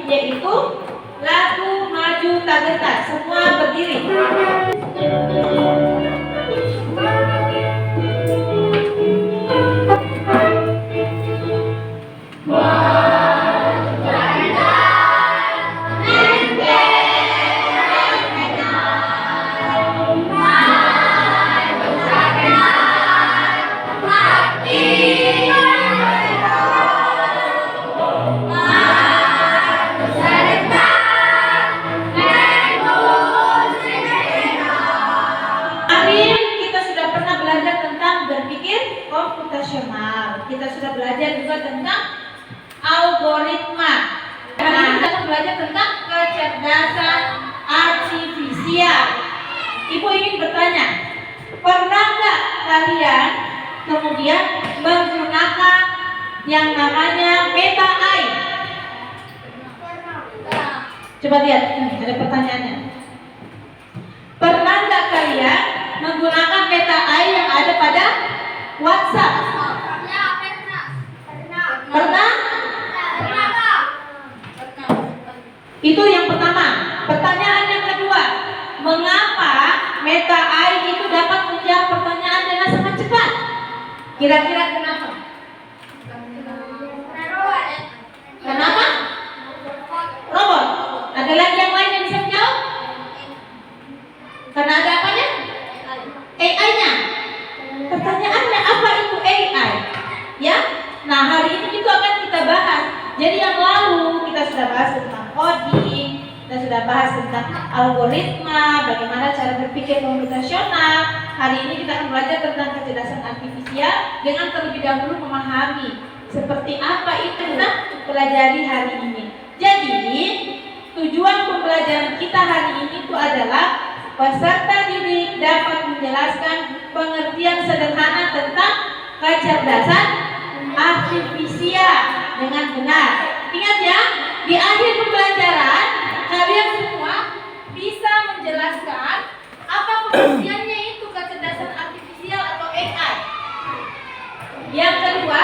yaitu lagu Maju Tak Gentar. Semua berdiri. Komputasional. Kita sudah belajar juga tentang algoritma. Hari ini kita akan belajar tentang kecerdasan artifisial. Ibu ingin bertanya, pernah nggak kalian kemudian menggunakan yang namanya Meta AI? Coba lihat, ada pertanyaannya. Pernah nggak kalian menggunakan Meta AI yang ada pada WhatsApp? Pernah? Itu yang pertama. Pertanyaan yang kedua, mengapa Meta AI itu dapat menjawab pertanyaan dengan sangat cepat? Kira-kira kenapa? Kenapa? Robot. Ada lagi yang lain yang bisa menjawab? Karena ada apanya? AI-nya. Pertanyaannya apa itu AI? Ya, nah hari ini itu akan kita bahas. Jadi yang lalu kita sudah bahas tentang coding, kita sudah bahas tentang algoritma, bagaimana cara berpikir komputasional. Hari ini kita akan belajar tentang kecerdasan artifisial dengan terlebih dahulu memahami seperti apa itu kita pelajari hari ini. Jadi tujuan pembelajaran kita hari ini itu adalah peserta didik dapat menjelaskan pengertian sederhana tentang kecerdasan artifisial dengan benar. Ingat ya, di akhir pembelajaran kalian semua bisa menjelaskan apa pengertiannya itu kecerdasan artifisial atau AI. Yang kedua,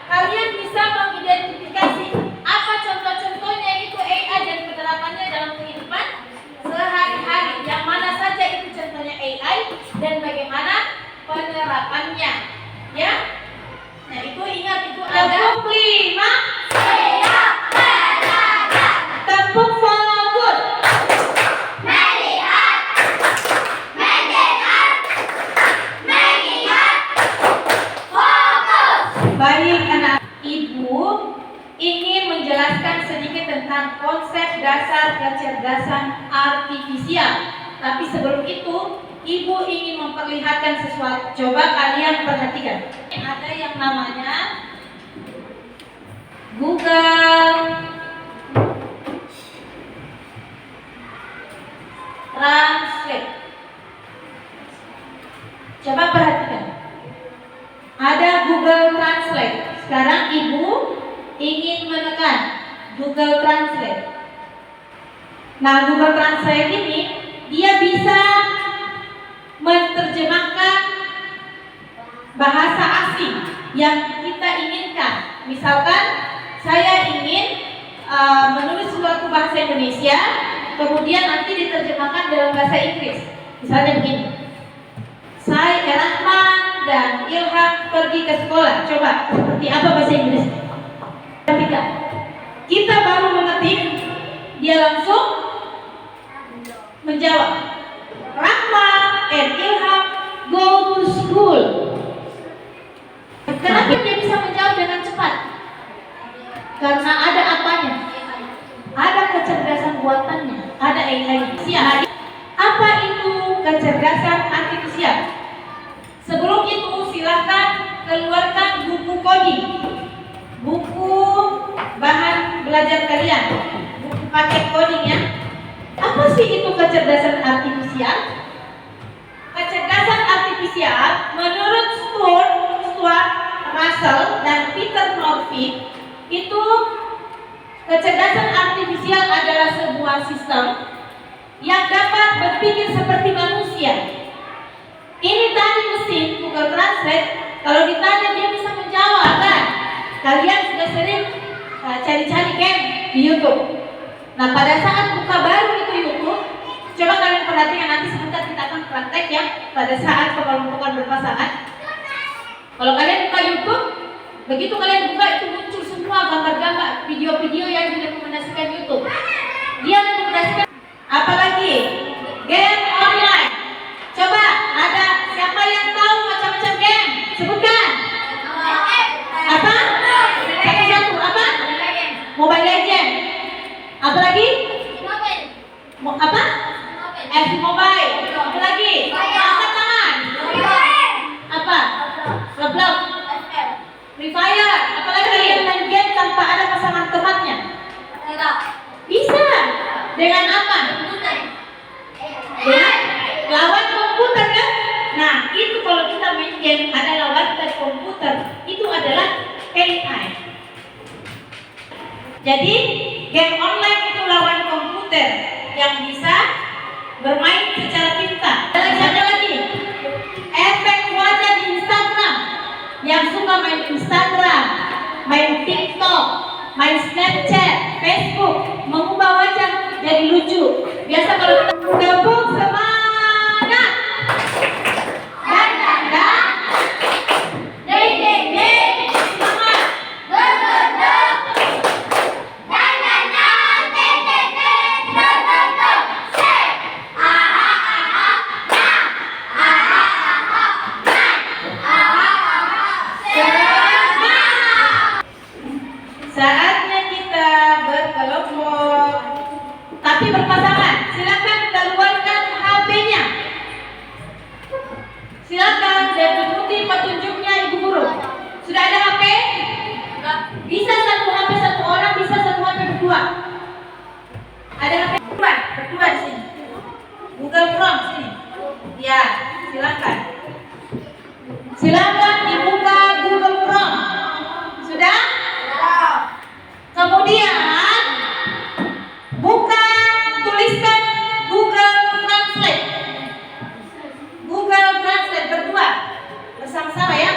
kalian bisa mengidentifikasi apa contoh-contohnya itu AI dan penerapannya dalam kehidupan sehari-hari. Yang mana saja itu contohnya AI dan bagaimana penerapannya, ya. Nah itu ingat, itu ada tepuk 5 siap belajar, tepuk fokus, melihat, mendengar, mengingat, fokus. Baik anak, ibu ingin menjelaskan sedikit tentang konsep dasar kecerdasan artifisial. Tapi sebelum itu, ibu ingin memperlihatkan sesuatu. Coba kalian perhatikan. Ada yang namanya Google Translate. Coba perhatikan. Ada Google Translate. Sekarang ibu ingin menekan Google Translate. Nah, Google Translate ini dia bisa menerjemahkan bahasa asing yang kita inginkan. Misalkan saya ingin menulis suatu bahasa Indonesia, kemudian nanti diterjemahkan dalam bahasa Inggris. Misalnya begini, saya Rahman dan Ilham pergi ke sekolah. Coba seperti apa bahasa Inggris? Ketika kita baru mengetik, dia langsung menjawab, Rahman and Ilham go to school. Kenapa dia bisa menjawab dengan cepat? Karena ada apanya? Ada kecerdasan buatannya, ada AI. Apa itu kecerdasan artifisial? Sebelum itu silahkan keluarkan buku coding, buku bahan belajar kalian, buku paket coding ya. Apa sih itu kecerdasan artifisial? Kecerdasan artifisial menurut Stuart Russell dan Peter Norvig itu kecerdasan artifisial adalah sebuah sistem yang dapat berpikir seperti manusia. Ini tadi mesin Google Translate, kalau ditanya dia bisa menjawab kan? Kalian sudah sering cari-cari kan di YouTube. Nah, pada saat buka baru itu YouTube, coba kalian perhatikan, nanti sebentar kita akan praktek ya. Pada saat pengelompokan berpasangan, kalau kalian buka YouTube, begitu kalian buka itu muncul semua gambar-gambar, video-video yang direkomendasikan YouTube. Dia rekomendasikan apalagi game online. Coba ada siapa yang tahu macam-macam game? Sebutkan. Apa? Satu-satu apa? Mobile Legend. Apalagi? Apa? FC Mobile. Apalagi? Angkat tangan. Apa? Roblox. Free Fire. Apalagi yang main game tanpa ada pasangan temannya? Bisa. Dengan apa? Dengan lawan komputer kan? Nah, itu kalau kita main game ada lawan dari komputer, itu adalah AI. Jadi game online itu lawan komputer yang bisa bermain secara pintar. Ada lagi efek wajah di Instagram. Yang suka main Instagram, main TikTok, main Snapchat, Facebook, mengubah wajah jadi lucu. Biasa kalau kita gabung semangat. Saatnya kita berkelompok, tapi berpasangan. Silakan keluarkan HP-nya. Silakan dan ikuti petunjuknya Ibu Guru. Sudah ada HP? Bisa satu HP satu orang, bisa satu HP berdua. Ada HP berdua di sini. Google Chrome sini. Ya, silakan. Silakan dibuka Google Chrome. Sudah? Kemudian buka, tuliskan Google Translate. Google Translate berdua bersama-sama ya.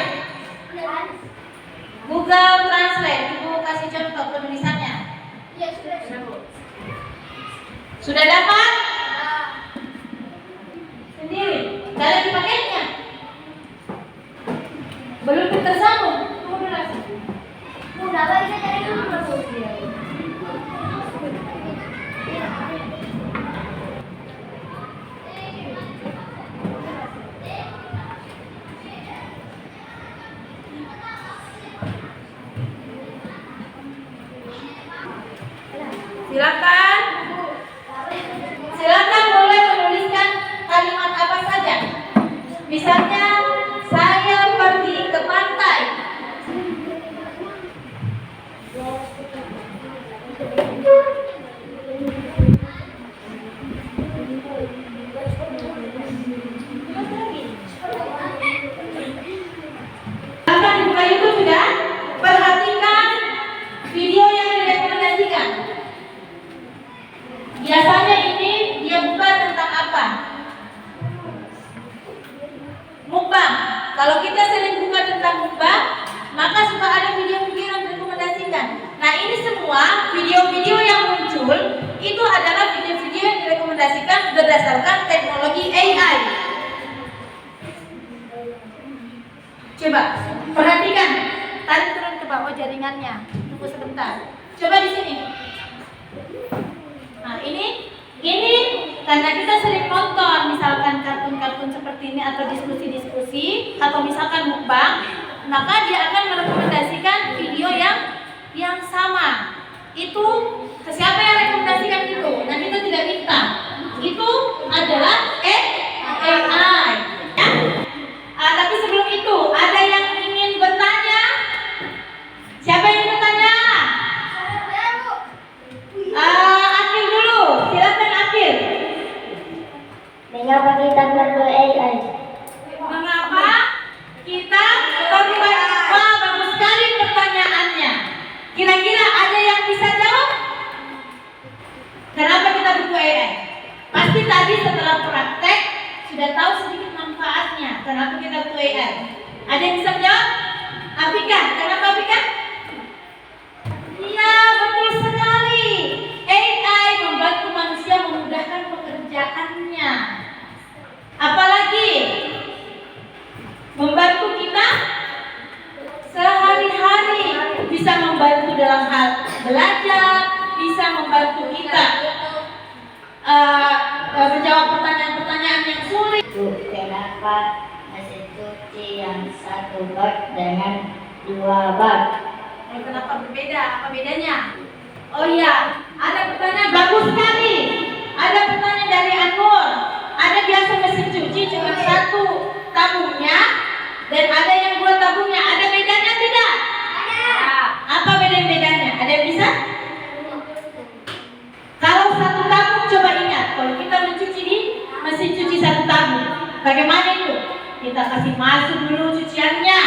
Google Translate, Ibu kasih contoh penulisannya. Sudah dapat? Sendiri. Tidak lagi pakainya. Belum tersambung. Udah bisa cari dulu. Silakan boleh menuliskan kalimat apa saja. Misalnya, saya pergi ke pantai. Akan dibuka YouTube sudah. Perhatikan video yang direkomendasikan. Biasanya ini dia buka tentang apa? Mukbang. Kalau kita sering buka tentang mukbang, maka suka ada video-video yang direkomendasikan. Nah, ini semua video-video yang muncul itu adalah video-video yang direkomendasikan berdasarkan teknologi AI. Coba perhatikan, tarik turun ke bawah jaringannya. Tunggu sebentar. Coba di sini. Nah, ini karena kita sering nonton misalkan kartun-kartun seperti ini atau diskusi-diskusi atau misalkan mukbang, maka dia akan merekomendasikan video yang sama. Itu siapa yang rekomendasikan itu? Nah, kita tidak minta. Itu adalah AI. Ya? Tapi sebelum itu ada yang ingin bertanya? Siapa yang ingin bertanya? Akil dulu, silakan Akil. Mengapa kita perlu AI? Mengapa kita perlu AI? Wah, bagus sekali pertanyaannya. Kira-kira ada yang bisa jawab? Kenapa kita butuh AI? Pasti tadi setelah praktek sudah tahu sedikit manfaatnya. Kenapa kita butuh AI? Ada yang bisa jawab? Afika, kenapa Afika? Iya, betul sekali. AI satu bak dengan dua bak. Kenapa berbeda? Apa bedanya? Oh iya, ada pertanyaan bagus sekali. Ada pertanyaan dari Anwar. Ada biasa mesin cuci cuma satu tabungnya dan ada yang dua tabungnya. Ada bedanya tidak? Ada. Apa bedanya? Ada yang bisa? Kalau satu tabung, coba ingat, kalau kita mencuci di mesin cuci satu tabung, bagaimana itu? Kita kasih masuk dulu cuciannya,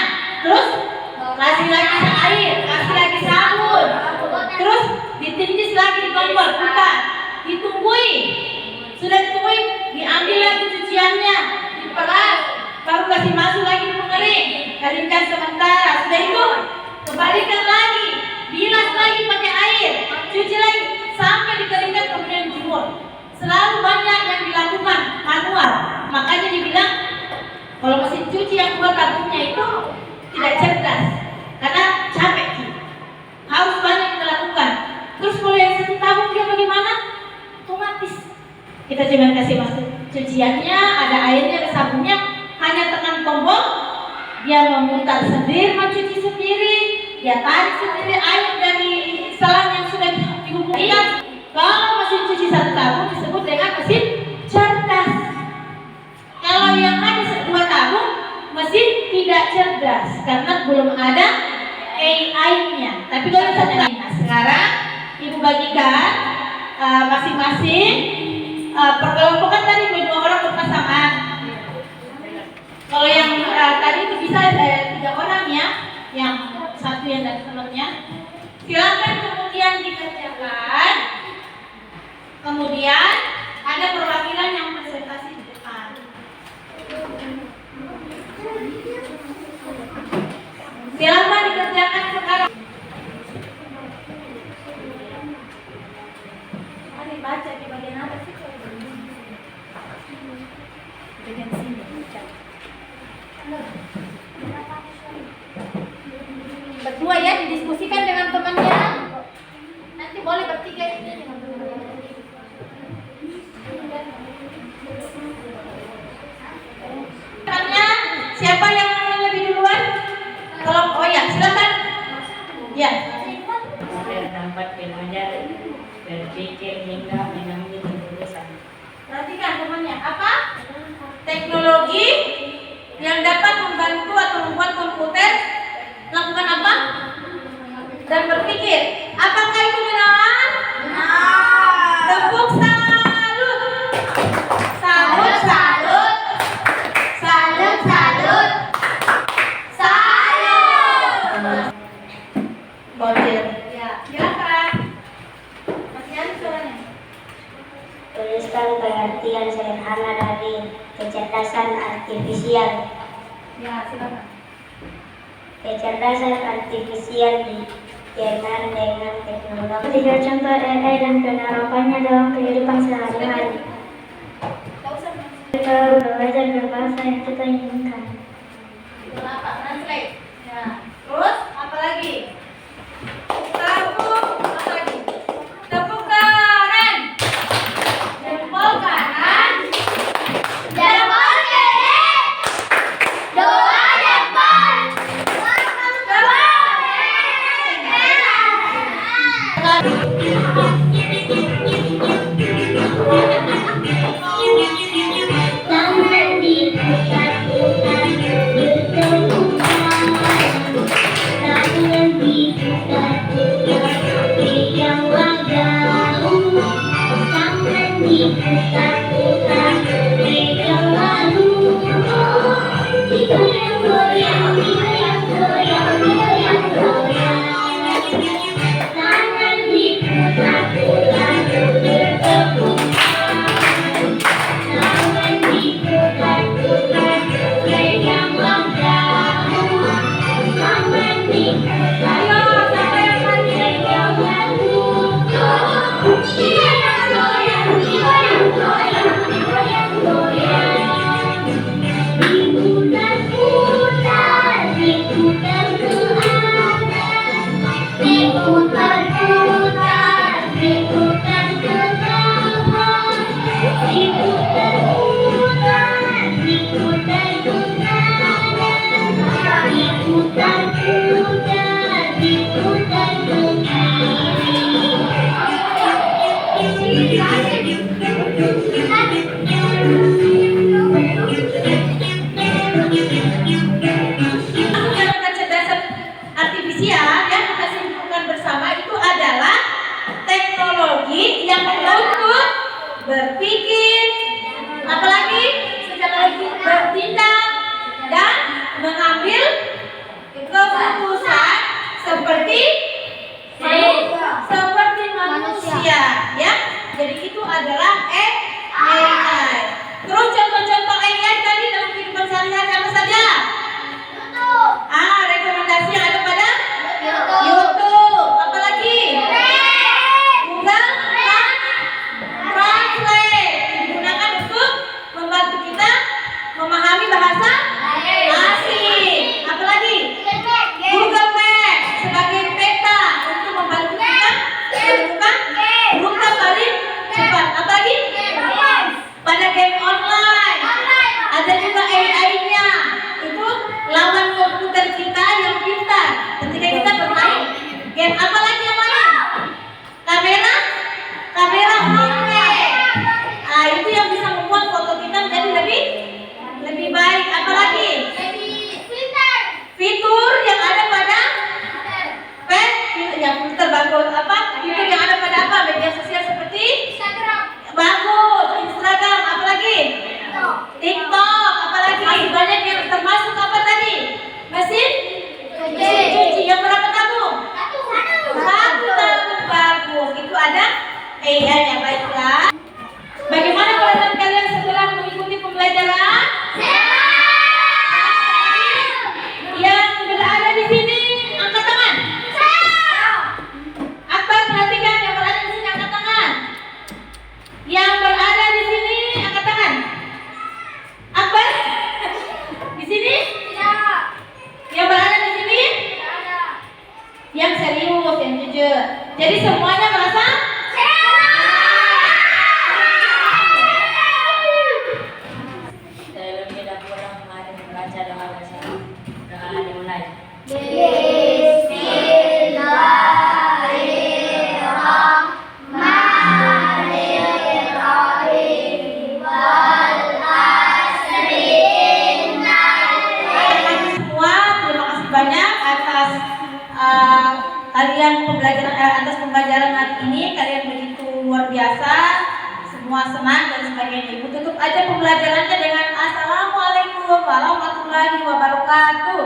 terus kasih lagi air, kasih lagi sabun, terus ditindis lagi di tombol, bukan, ditunggui. Sudah ditunggui, diambil lagi cuciannya, diperas, baru kasih masuk lagi di pengering, keringkan sementara. Sudah itu, kembalikan lagi, bilas lagi pakai air, cuci lagi sampai dikeringkan kemudian dijemur. Selalu banyak yang dilakukan manual. Makanya dibilang kalau mesin cuci yang dua tabungnya itu tidak cerdas karena capek sih. Harus banyak kita lakukan. Terus kalau yang satu tabung dia bagaimana? Otomatis kita cuma kasih masuk cuciannya, ada airnya, ada sabunnya, hanya tekan tombol, dia memutar sendiri, mencuci sendiri, dia tarik sendiri air dari selang yang sudah dihubungkan. Kalau mesin cuci satu tabung disebut dengan mesin cerdas. Kalau yang hanya dua tabung, mesin tidak cerdas karena belum ada AI-nya. Tapi kalau satu tabung, nah, sekarang ibu bagikan masing-masing perkelompokan tadi dua orang berpasangan. Kalau yang tadi itu bisa 3 orang ya, yang satu yang dari temannya. Silakan kemudian dikerjakan. Kemudian ada perwakilan yang presentasi di depan. Silakan dikerjakan sekarang. Mari baca di bagian apa sih? Bagian sini. Berdua ya, didiskusikan dengan temannya. Nanti boleh bertiga ini dengan temannya. Siapa yang mau lebih duluan? Tolong, oh ya, silakan. Ya. Tempat belajar berpikir hingga mengambil keputusan. Perhatikan temannya, apa? Teknologi yang dapat membantu atau membuat komputer melakukan apa? Dan berpikir. Apakah itu benar? Benar. Tepuk salut. Salut, salut. Salut, salut. Salut. Bocil. Ya, silakan. Masih ada suaranya. Tuliskan pengertian sederhana dari kecerdasan artifisial. Ya, silakan. Kecerdasan artifisial dikaitkan dengan teknologi. 3 contoh AI dan penerapannya dalam kehidupan sehari-hari. Kita belajar berbahasa yang kita inginkan. Apa? Translate. Ya. Terus apa lagi? Tepuk apa lagi? Tepuk kanan. Jempol kanan. Jempol kiri. Dua jempol. Jangan dilakukan Dalam kecerdasan artifisial yang kita simpulkan bersama itu adalah teknologi yang menuntut berpikir, apalagi bertindak dan mengambil keputusan seperti manusia, ya. Jadi itu adalah AI. Terus contoh-contoh AI tadi dalam kehidupan sehari-hari apa saja? Rekomendasi yang ada pada YouTube. Apalagi? Google Translate digunakan untuk membantu kita memahami bahasa asing. Apalagi? Google Map sebagai peta untuk membantu kita menemukan rute paling cepat. Apalagi? Pada game online ada juga AI-nya. Itu lawan komputer kita yang pintar ketika kita bermain game. Apalagi yang lain? Kamera HP. Itu yang bisa membuat foto kita menjadi lebih baik. Apalagi? Fitur yang ada pada filter bagus. Fitur yang ada pada media sosial seperti bagus, Instagram, apalagi? TikTok, apalagi? Masih banyak yang termasuk apa tadi? Mesin cuci yang berapa tabung? Satu tabung, bagus. Itu ada AI ya, baiklah. Bagaimana perasaan kalian setelah mengikuti pembelajaran? Yang berada di sini angkat tangan. Akbar, perhatikan yang berada di sini angkat tangan. Yang berada di sini angkat tangan. Akbar, di sini? Yang berada di sini? Yang serius, yang jujur. Jadi semuanya merasa? Saya lebih dah kurang kemarin membaca doa bersama dengan dimulai. Semua terima kasih banyak atas atas pembelajaran hari ini. Kalian begitu luar biasa, semua senang dan sebagainya. Ibu tutup aja pembelajarannya dengan Assalamualaikum warahmatullahi wabarakatuh.